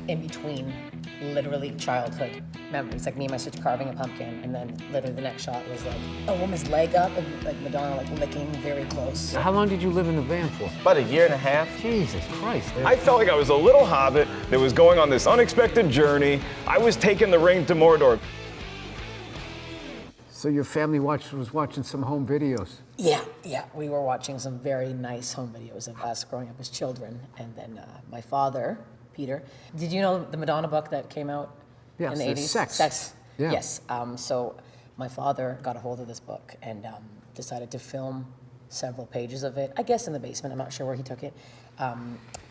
in between literally childhood memories, like me and my sister carving a pumpkin, and then literally the next shot was like a woman's leg up and like Madonna like licking very close. How long did you live in the van for? About a year and a half. Jesus Christ. I felt like I was a little hobbit that was going on this unexpected journey. I was taking the ring to Mordor. So your family was watching some home videos? Yeah, we were watching some very nice home videos of us growing up as children, and then my father, Peter, did you know the Madonna book that came out in the 80s? Sex. Yeah. Yes. So my father got a hold of this book and decided to film several pages of it, I guess in the basement, I'm not sure where he took it,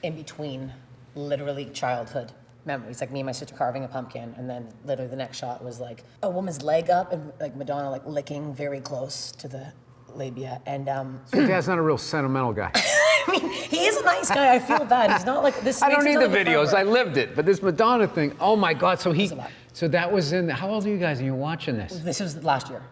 in between literally childhood memories, like me and my sister carving a pumpkin, and then literally the next shot was like a woman's leg up and like Madonna like licking very close to the labia. And So your dad's not a real sentimental guy. I mean, he is a nice guy. I feel bad. He's not like this. I don't makes need him the sound like a videos. I pervert. lived it. But this Madonna thing, oh my God. So was a lot. so that was in, how old are you guys when you were watching this? This was last year.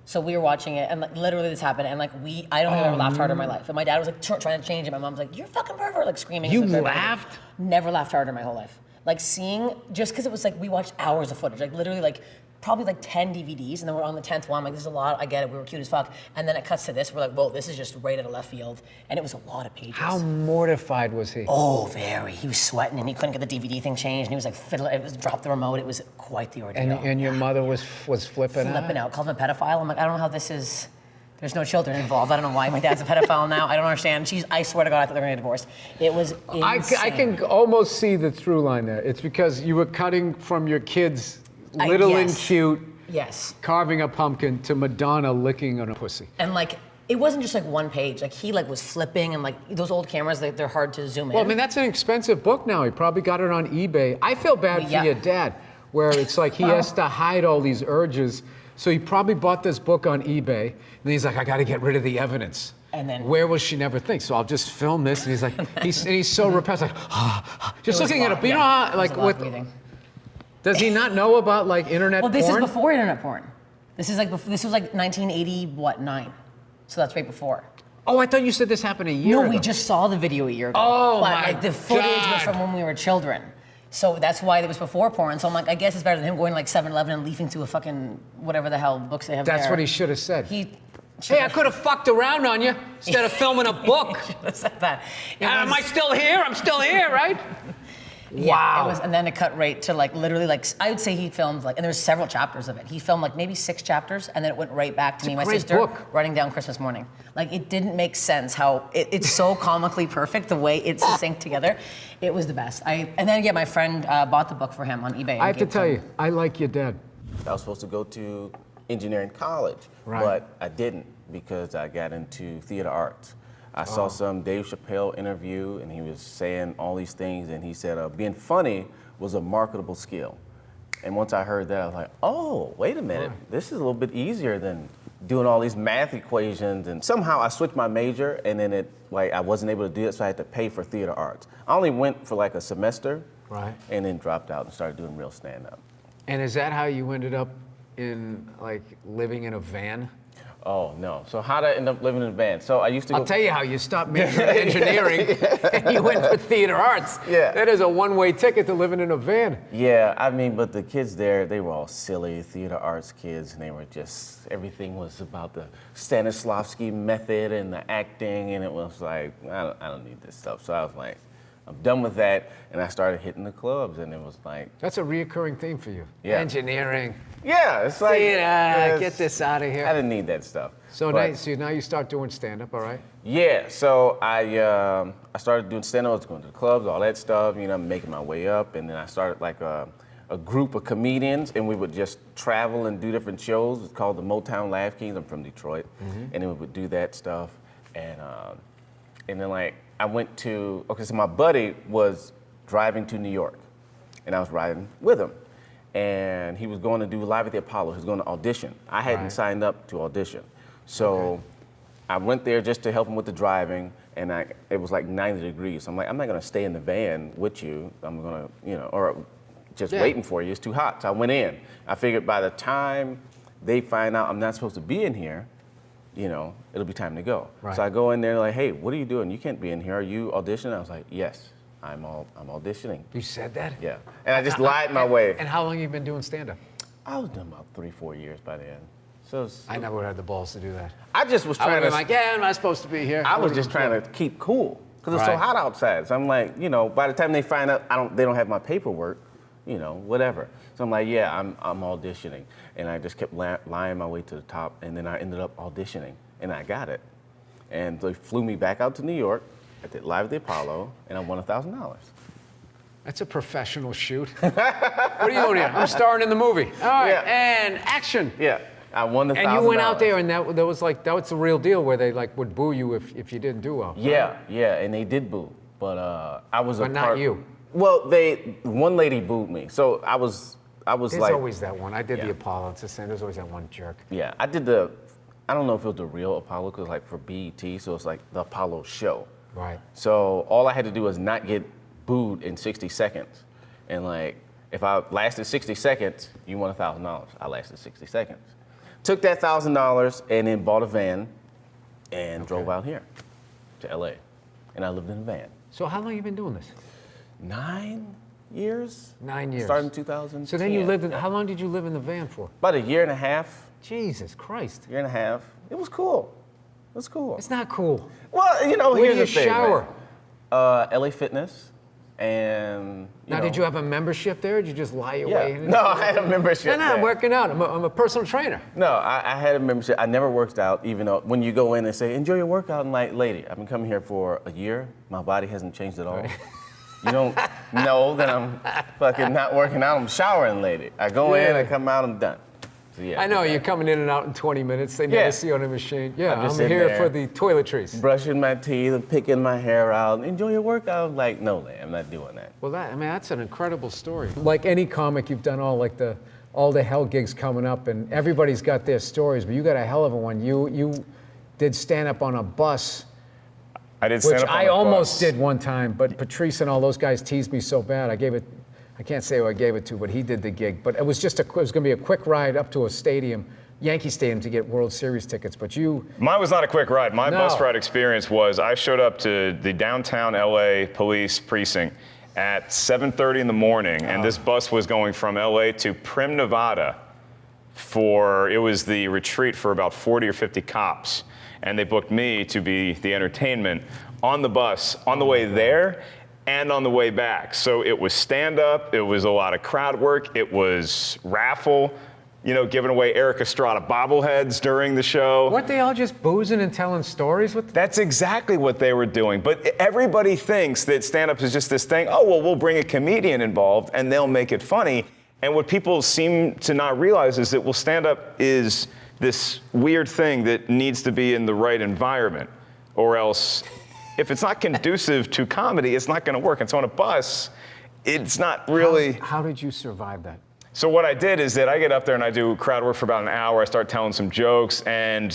So we were watching it, and like literally this happened, and like I don't think I've ever laughed harder in my life. And my dad was like trying to change it. My mom was like, "You're a fucking pervert," like screaming. You as a pervert. laughed? Never laughed harder in my whole life. Like seeing, just because it was like we watched hours of footage, like literally like probably like 10 DVDs, and then we're on the 10th one. Like this is a lot. I get it. We were cute as fuck. And then it cuts to this. We're like, whoa, this is just right out of left field, and it was a lot of pages. How mortified was he? Oh, very. He was sweating, and he couldn't get the DVD thing changed, and he was like fiddling. It was dropped the remote. It was quite the ordeal. And your mother was flipping out? Flipping out, called him a pedophile. I'm like, I don't know how this is. There's no children involved. I don't know why my dad's a pedophile now. I don't understand. I swear to God, I thought they were gonna get divorced. It was insane. I can almost see the through line there. It's because you were cutting from your kids little and yes. cute, Yes. carving a pumpkin, to Madonna licking on a pussy. And like, it wasn't just like one page. Like he like was flipping, and like those old cameras, they're hard to zoom in. Well, I mean, that's an expensive book now. He probably got it on eBay. I feel bad for Yeah. your dad, where it's like he has to hide all these urges. So he probably bought this book on eBay, and he's like, I got to get rid of the evidence. And then- where will she never think? So I'll just film this. And he's like, he's so repressed, like, just looking at it. You know how, like, with, does he not know about like internet Well, this porn? is before internet porn. This is like this was like 1989. So that's right before. Oh, I thought you said this happened a year No, ago. we just saw the video a year ago. Oh, but my like the footage was God. from when we were children. So that's why it was before porn. So I'm like, I guess it's better than him going to like 7-Eleven and leafing through a fucking whatever the hell books they have That's there. what he should have said. He Hey, I could have fucked around on you instead of filming a book. said that. It Am was- I still here? I'm still here, right? Yeah, Wow. it was, and then it cut right to like literally like I would say he filmed like, and there was several chapters of it. He filmed like maybe 6 chapters, and then it went right back to me and my great sister book. writing down Christmas morning. Like it didn't make sense how it's so comically perfect the way it's synced together. It was the best. And then my friend bought the book for him on eBay. and I have to gave it tell him. you, I like your dad. I was supposed to go to engineering college, Right. but I didn't because I got into theater arts. I saw some Dave Chappelle interview, and he was saying all these things, and he said being funny was a marketable skill. And once I heard that, I was like, oh, wait a minute, this is a little bit easier than doing all these math equations. And somehow I switched my major, and then I wasn't able to do it, so I had to pay for theater arts. I only went for like a semester, Right. and then dropped out and started doing real stand-up. And is that how you ended up in like living in a van? Oh, no. So how did I end up living in a van? So I used to go... I'll tell you how you stopped majoring in engineering and you went for theater arts. Yeah. That is a one-way ticket to living in a van. Yeah, I mean, but the kids there, they were all silly theater arts kids, and they were just, everything was about the Stanislavski method and the acting, and it was like, I don't need this stuff. So I was like, I'm done with that, and I started hitting the clubs, and it was like... That's a reoccurring theme for you. Yeah. Engineering. Yeah, it's like... Theater, yes, get this out of I here. didn't need that stuff. So, But- now you start doing stand-up, all right? Yeah, so I started doing stand-up, I was going to the clubs, all that stuff, making my way up, and then I started like a group of comedians, and we would just travel and do different shows. It's called the Motown Laugh Kings. I'm from Detroit, and then we would do that stuff, and then like I went to so my buddy was driving to New York, and I was riding with him, and he was going to do Live at the Apollo. He was going to audition. I hadn't signed up to audition, so. I went there just to help him with the driving, and it was like 90 degrees. So I'm like, I'm not gonna stay in the van with you. I'm gonna, or just waiting for you. It's too hot. So I went in. I figured by the time they find out I'm not supposed to be in here, it'll be time to go. Right. So I go in there like, hey, what are you doing? You can't be in here. Are you auditioning? I was like, yes, I'm auditioning. You said that? Yeah, and I just lied my way. And how long have you been doing stand-up? I was doing about 3-4 years by then. So I never had the balls to do that. I just was I trying would to. have been like, yeah, I'm not supposed to be here. I was just trying to keep cool because it's so Right. hot outside. So I'm like, you know, by the time they find out they don't have my paperwork, you know, whatever. So I'm like, yeah, I'm auditioning, and I just kept lying my way to the top, and then I ended up auditioning, and I got it, and they flew me back out to New York. I did Live at the Apollo, and I won $1,000. That's a professional shoot. What are you doing here? I'm starring in the movie. All right, Yeah. and action. Yeah, I won the $1,000. And you went out there, and that was the real deal, where they like would boo you if you didn't do well. Yeah, and they did boo, but I was But not you. Well, one lady booed me, so I was There's like, always that one. I did the Yeah. Apollo. It's the same. There's always that one jerk. yeah, I did I don't know if it was the real Apollo, because like for BET, so it's like the Apollo show. Right. So all I had to do was not get booed in 60 seconds. And like, if I lasted 60 seconds, you won $1,000. I lasted 60 seconds. Took that $1,000 and then bought a van and drove out here to LA. And I lived in a van. So how long have you been doing this? 9 years? 9 years. Started in 2000. So then you lived in, how long did you live in the van for? About a year and a half. Jesus Christ. Year and a half. It was cool. It was cool. It's not cool. Well, you know, Where here's do you the thing, shower? man. LA Fitness. And Now, did you have a membership there, or did you just lie your Yeah. way in? No, I had a membership. No, I'm there. working out. I'm a personal trainer. No, I had a membership. I never worked out, even though when you go in and say, enjoy your workout, and like, lady, I've been coming here for a year. My body hasn't changed at all. Right. You don't know that I'm fucking not working out. I'm showering, lady. I go in, Yeah. I come out, I'm done. So, yeah, I know, you're coming in and out in 20 minutes. They never Yeah. see you on the machine. Yeah, I'm I'm just sitting here there. for the toiletries. brushing my teeth and picking my hair out. Enjoy your workout. I'm like, no, lady, I'm not doing that. Well, that's an incredible story. Like any comic, you've done all the hell gigs coming up, and everybody's got their stories, but you got a hell of a one. You did stand up on a bus, I did stand which up on I the almost bus. did one time, but Patrice and all those guys teased me so bad. I can't say who I gave it to, but he did the gig. But it was just it was going to be a quick ride up to a stadium, Yankee Stadium, to get World Series tickets. But Mine was not a quick ride. My No. bus ride experience was I showed up to the downtown LA police precinct at 7:30 in the morning, and this bus was going from LA to Prim, Nevada it was the retreat for about 40 or 50 cops. And they booked me to be the entertainment on the bus on the way there and on the way back. So it was stand-up, it was a lot of crowd work, it was raffle, giving away Eric Estrada bobbleheads during the show. weren't they all just boozing and telling stories with? That's exactly what they were doing. But everybody thinks that stand-up is just this thing, oh, well, we'll bring a comedian involved and they'll make it funny. And what people seem to not realize is that, well, stand-up is this weird thing that needs to be in the right environment, or else if it's not conducive to comedy, it's not going to work. And so on a bus, it's not really. How did you survive that? So what I did is that I get up there and I do crowd work for about an hour. I start telling some jokes, and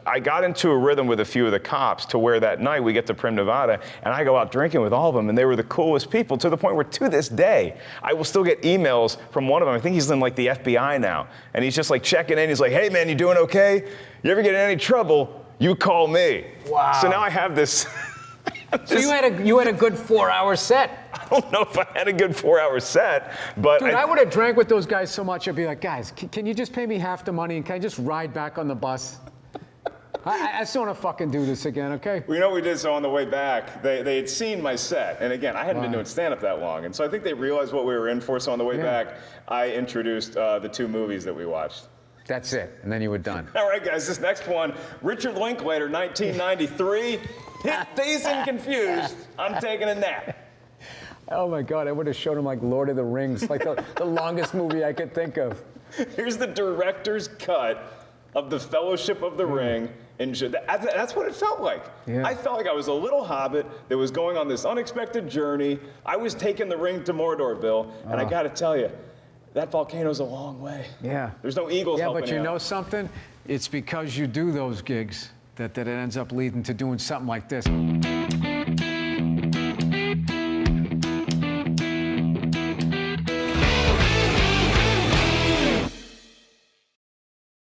I got into a rhythm with a few of the cops to where that night we get to Prim, Nevada, and I go out drinking with all of them, and they were the coolest people, to the point where to this day, I will still get emails from one of them. I think he's in like the FBI now, and he's just like checking in. He's like, hey man, you doing okay? You ever get in any trouble, you call me. Wow. So now I have this. So you had a good 4-hour set. I don't know if I had a good 4-hour set, but Dude, I would have drank with those guys so much, I'd be like, guys, can you just pay me half the money and can I just ride back on the bus? I just don't want to fucking do this again, okay? Well, what we did, so on the way back, they had seen my set. And again, I hadn't been doing stand-up that long. And so I think they realized what we were in for. So on the way back, I introduced the 2 movies that we watched. That's it, and then you were done. All right, guys, this next one, Richard Linklater, 1993. Hit Dazed and Confused, I'm taking a nap. Oh my God, I would have showed him like Lord of the Rings, like the longest movie I could think of. Here's the director's cut of The Fellowship of the Ring. That's what it felt like. Yeah. I felt like I was a little hobbit that was going on this unexpected journey. I was taking the ring to Mordor, Bill, and I gotta tell you, that volcano's a long way. Yeah. There's no eagles Yeah, helping but you out. know something? It's because you do those gigs that it ends up leading to doing something like this.